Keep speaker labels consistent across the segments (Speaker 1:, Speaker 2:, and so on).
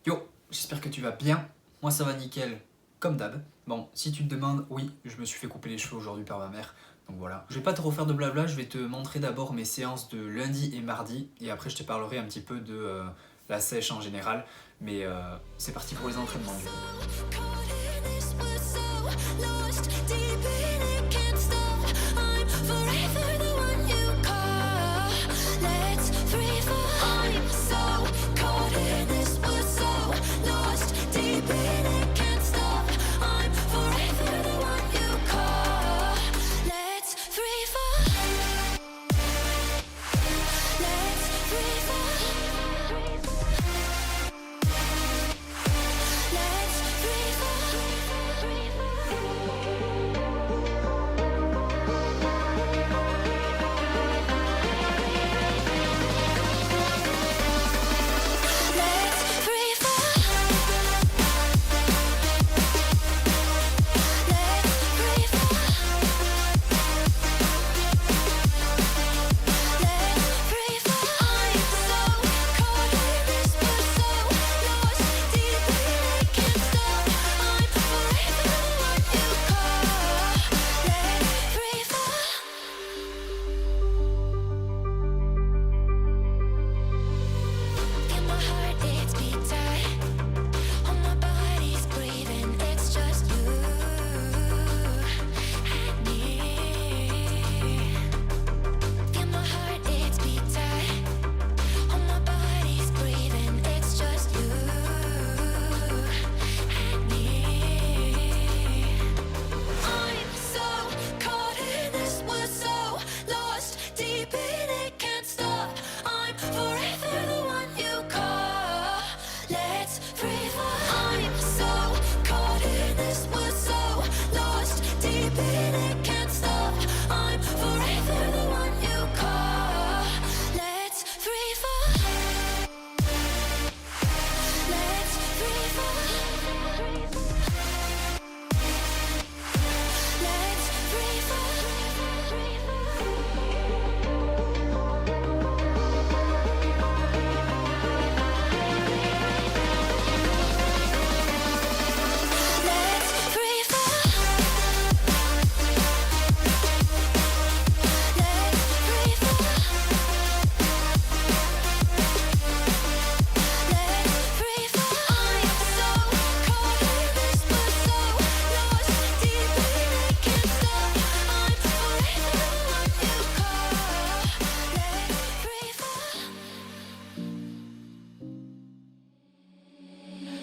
Speaker 1: Yo, j'espère que tu vas bien. Moi ça va nickel, comme d'hab. Bon, si tu te demandes, oui, je me suis fait couper les cheveux aujourd'hui par ma mère. Donc voilà. Je vais pas te refaire de blabla, je vais te montrer d'abord mes séances de lundi et mardi. Et après je te parlerai un petit peu de la sèche en général. Mais c'est parti pour les entraînements du coup.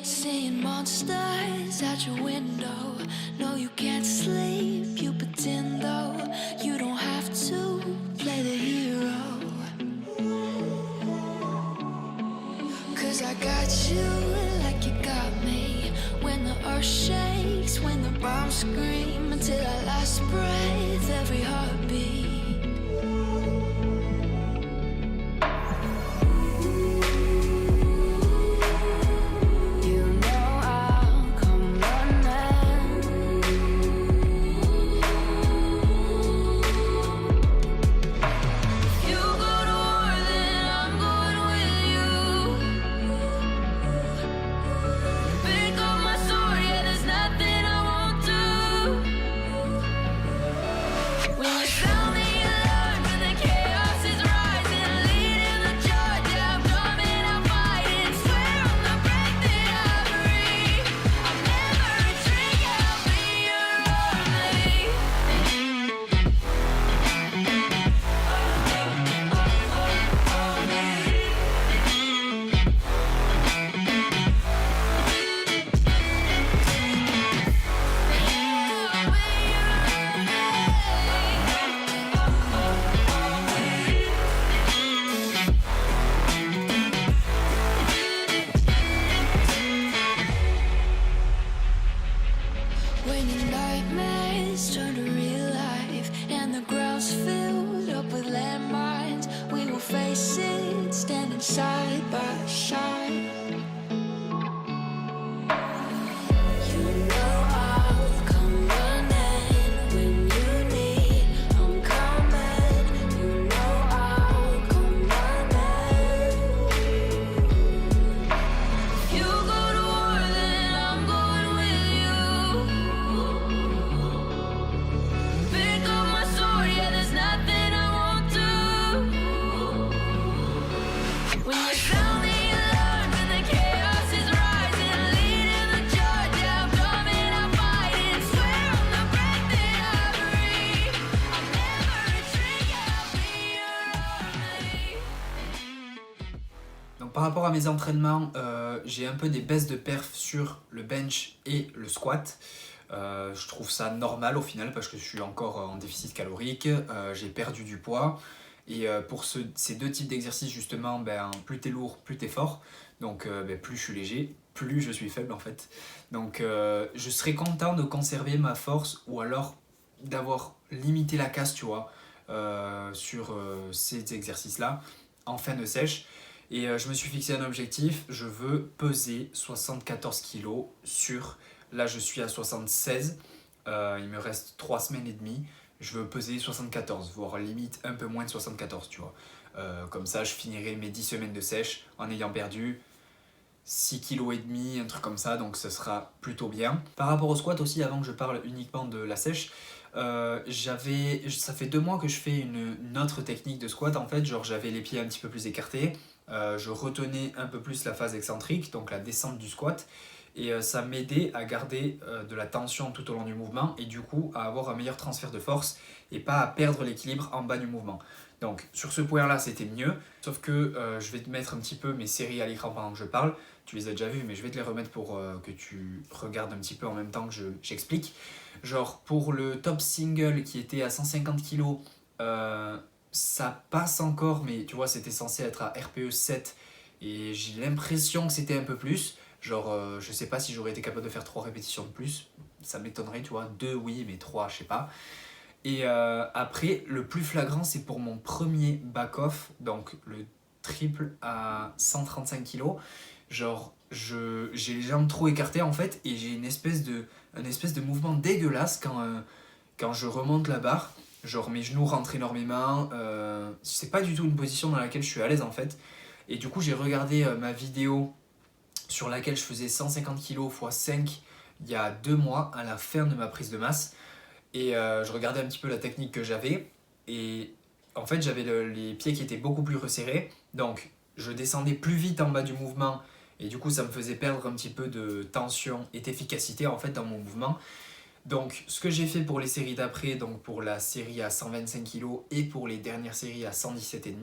Speaker 2: Seeing monsters out your window. No, you can't sleep, you pretend though. You don't have to play the hero. 'Cause I got you like you got me. When the earth shakes, when the bombs scream. Until our last breath, every heartbeat. When you found me
Speaker 1: Par rapport à mes entraînements, j'ai un peu des baisses de perf sur le bench et le squat. Je trouve ça normal au final parce que je suis encore en déficit calorique, j'ai perdu du poids. Et pour ces deux types d'exercices justement, plus t'es lourd, plus t'es fort. Donc plus je suis léger, plus je suis faible en fait. Donc je serais content de conserver ma force ou alors d'avoir limité la casse, tu vois, sur ces exercices-là en fin de sèche. Et je me suis fixé un objectif, je veux peser 74 kilos sur, là je suis à 76, il me reste 3 semaines et demie, je veux peser 74, voire limite un peu moins de 74, tu vois. Comme ça je finirai mes 10 semaines de sèche en ayant perdu 6 kg et demi, un truc comme ça, donc ce sera plutôt bien. Par rapport au squat aussi, avant que je parle uniquement de la sèche, ça fait 2 mois que je fais une autre technique de squat en fait, genre j'avais les pieds un petit peu plus écartés, je retenais un peu plus la phase excentrique, donc la descente du squat, et ça m'aidait à garder de la tension tout au long du mouvement et du coup à avoir un meilleur transfert de force et pas à perdre l'équilibre en bas du mouvement. Donc sur ce point là c'était mieux, sauf que je vais te mettre un petit peu mes séries à l'écran pendant que je parle, tu les as déjà vues mais je vais te les remettre pour que tu regardes un petit peu en même temps que j'explique. Genre pour le top single qui était à 150 kg, ça passe encore, mais tu vois c'était censé être à RPE 7 et j'ai l'impression que c'était un peu plus. Genre je sais pas si j'aurais été capable de faire 3 répétitions de plus, ça m'étonnerait, tu vois, 2 oui mais 3 je sais pas. Et après le plus flagrant c'est pour mon premier back-off, donc le triple à 135 kg. Genre j'ai les jambes trop écartées en fait et j'ai une espèce de mouvement dégueulasse quand je remonte la barre. Genre mes genoux rentrent énormément, c'est pas du tout une position dans laquelle je suis à l'aise en fait. Et du coup j'ai regardé ma vidéo sur laquelle je faisais 150 kg x 5 il y a 2 mois à la fin de ma prise de masse. Et je regardais un petit peu la technique que j'avais. Et en fait j'avais les pieds qui étaient beaucoup plus resserrés. Donc je descendais plus vite en bas du mouvement. Et du coup ça me faisait perdre un petit peu de tension et d'efficacité en fait dans mon mouvement. Donc ce que j'ai fait pour les séries d'après, donc pour la série à 125 kg et pour les dernières séries à 117,5,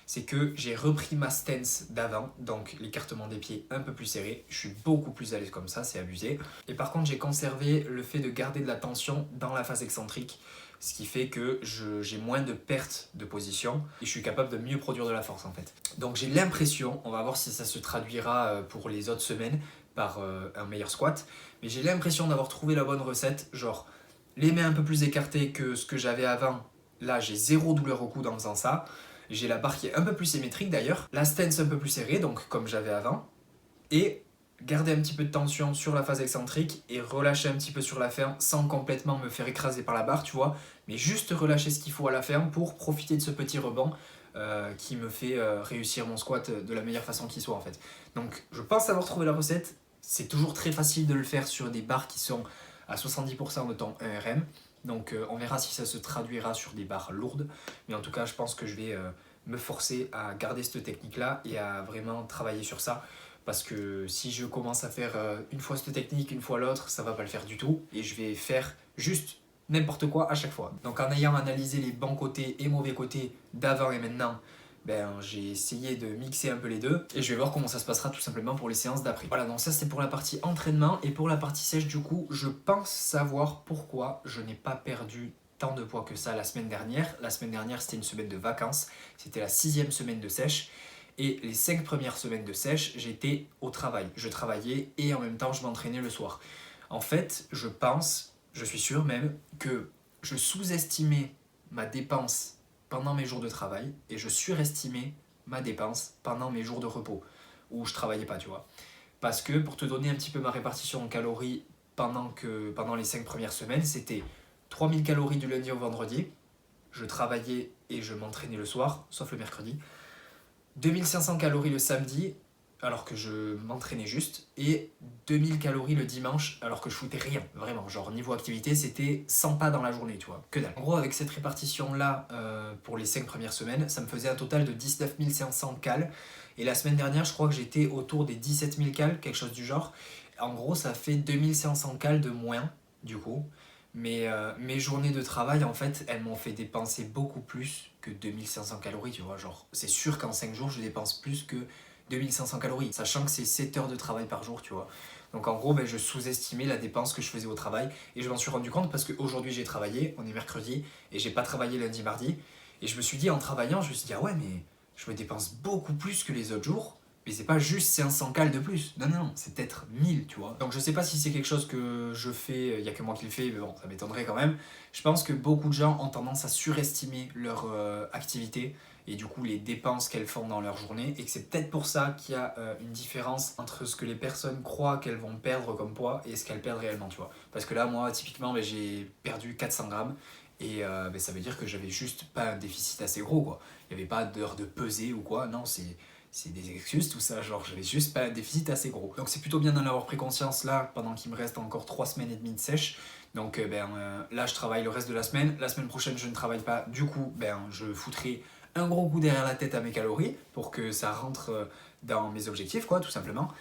Speaker 1: c'est que j'ai repris ma stance d'avant, donc l'écartement des pieds un peu plus serré. Je suis beaucoup plus à l'aise comme ça, c'est abusé. Et par contre j'ai conservé le fait de garder de la tension dans la phase excentrique, ce qui fait que j'ai moins de perte de position et je suis capable de mieux produire de la force en fait. Donc j'ai l'impression, on va voir si ça se traduira pour les autres semaines, par un meilleur squat, mais j'ai l'impression d'avoir trouvé la bonne recette, genre les mains un peu plus écartées que ce que j'avais avant, là j'ai zéro douleur au cou en faisant ça, j'ai la barre qui est un peu plus symétrique d'ailleurs, la stance un peu plus serrée, donc comme j'avais avant, et garder un petit peu de tension sur la phase excentrique et relâcher un petit peu sur la ferme sans complètement me faire écraser par la barre, tu vois, mais juste relâcher ce qu'il faut à la ferme pour profiter de ce petit rebond qui me fait réussir mon squat de la meilleure façon qui soit en fait. Donc je pense avoir trouvé la recette. C'est toujours très facile de le faire sur des barres qui sont à 70% de ton 1RM. Donc on verra si ça se traduira sur des barres lourdes. Mais en tout cas, je pense que je vais me forcer à garder cette technique-là et à vraiment travailler sur ça. Parce que si je commence à faire une fois cette technique, une fois l'autre, ça va pas le faire du tout. Et je vais faire juste n'importe quoi à chaque fois. Donc en ayant analysé les bons côtés et mauvais côtés d'avant et maintenant, j'ai essayé de mixer un peu les deux et je vais voir comment ça se passera tout simplement pour les séances d'après. Voilà, donc ça c'était pour la partie entraînement et pour la partie sèche du coup, je pense savoir pourquoi je n'ai pas perdu tant de poids que ça la semaine dernière. La semaine dernière c'était une semaine de vacances, c'était la 6e semaine de sèche et les 5 premières semaines de sèche j'étais au travail. Je travaillais et en même temps je m'entraînais le soir. En fait, je suis sûr même que je sous-estimais ma dépense pendant mes jours de travail et je surestimais ma dépense pendant mes jours de repos où je travaillais pas, tu vois. Parce que pour te donner un petit peu ma répartition en calories pendant les 5 premières semaines, c'était 3000 calories du lundi au vendredi, je travaillais et je m'entraînais le soir, sauf le mercredi, 2500 calories le samedi alors que je m'entraînais juste et 2000 calories le dimanche alors que je foutais rien, vraiment, genre niveau activité c'était 100 pas dans la journée, tu vois, que dalle. En gros avec cette répartition là pour les 5 premières semaines, ça me faisait un total de 19 500 cales et la semaine dernière je crois que j'étais autour des 17 000 cales, quelque chose du genre. En gros ça fait 2500 cales de moins du coup, mais mes journées de travail en fait elles m'ont fait dépenser beaucoup plus que 2500 calories, tu vois, genre c'est sûr qu'en 5 jours je dépense plus que 2500 calories, sachant que c'est 7 heures de travail par jour, tu vois. Donc en gros, je sous-estimais la dépense que je faisais au travail et je m'en suis rendu compte parce qu'aujourd'hui j'ai travaillé, on est mercredi et j'ai pas travaillé lundi, mardi. Et je me suis dit en travaillant, je me suis dit ah ouais mais je me dépense beaucoup plus que les autres jours. Mais c'est pas juste 500 cales de plus, non, c'est peut-être 1000, tu vois. Donc je sais pas si c'est quelque chose que je fais, il y a que moi qui le fais, mais bon, ça m'étonnerait quand même. Je pense que beaucoup de gens ont tendance à surestimer leur activité et du coup les dépenses qu'elles font dans leur journée et que c'est peut-être pour ça qu'il y a une différence entre ce que les personnes croient qu'elles vont perdre comme poids et ce qu'elles perdent réellement, tu vois. Parce que là, moi, typiquement, j'ai perdu 400 grammes et ça veut dire que j'avais juste pas un déficit assez gros, quoi. Il n'y avait pas d'heure de pesée ou quoi, non, c'est des excuses tout ça, genre j'avais juste pas un déficit assez gros. Donc c'est plutôt bien d'en avoir pris conscience là, pendant qu'il me reste encore 3 semaines et demie de sèche. Donc là je travaille le reste de la semaine prochaine je ne travaille pas, du coup je foutrai un gros coup derrière la tête à mes calories pour que ça rentre dans mes objectifs quoi, tout simplement.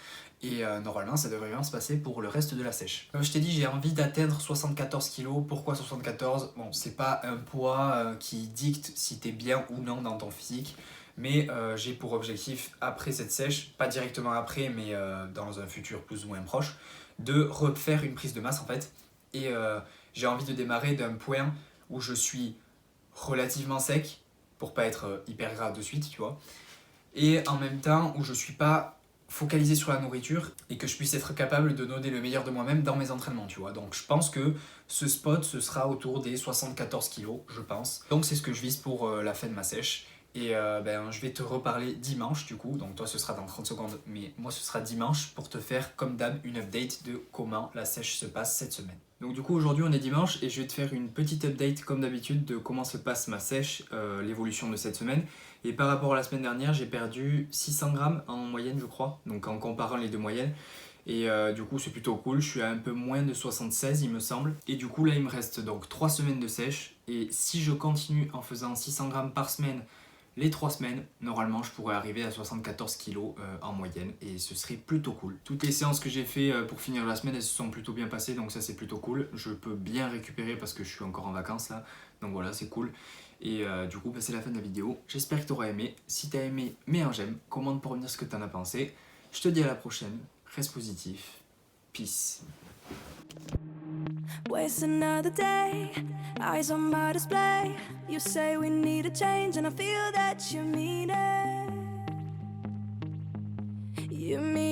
Speaker 1: Et normalement ça devrait bien se passer pour le reste de la sèche. Comme je t'ai dit, j'ai envie d'atteindre 74 kg. Pourquoi 74 ? Bon, c'est pas un poids qui dicte si t'es bien ou non dans ton physique. Mais j'ai pour objectif, après cette sèche, pas directement après, mais dans un futur plus ou moins proche, de refaire une prise de masse en fait. Et j'ai envie de démarrer d'un point où je suis relativement sec, pour pas être hyper gras de suite, tu vois. Et en même temps où je suis pas focalisé sur la nourriture et que je puisse être capable de donner le meilleur de moi-même dans mes entraînements, tu vois. Donc je pense que ce spot, ce sera autour des 74 kilos, je pense. Donc c'est ce que je vise pour la fin de ma sèche. Et je vais te reparler dimanche du coup, donc toi ce sera dans 30 secondes, mais moi ce sera dimanche pour te faire comme d'hab une update de comment la sèche se passe cette semaine. Donc du coup aujourd'hui on est dimanche et je vais te faire une petite update comme d'habitude de comment se passe ma sèche, l'évolution de cette semaine. Et par rapport à la semaine dernière j'ai perdu 600 grammes en moyenne je crois, donc en comparant les deux moyennes. Et du coup c'est plutôt cool, je suis à un peu moins de 76 il me semble. Et du coup là il me reste donc 3 semaines de sèche et si je continue en faisant 600 grammes par semaine les 3 semaines, normalement je pourrais arriver à 74 kg en moyenne et ce serait plutôt cool. Toutes les séances que j'ai fait pour finir la semaine, elles se sont plutôt bien passées, donc ça c'est plutôt cool. Je peux bien récupérer parce que je suis encore en vacances là, donc voilà c'est cool. Et du coup c'est la fin de la vidéo, j'espère que tu auras aimé. Si tu as aimé, mets un j'aime, commente pour me dire ce que tu en as pensé. Je te dis à la prochaine, reste positif, peace.
Speaker 2: Waste another day, eyes on my display. You say we need a change, and I feel that you mean it. You mean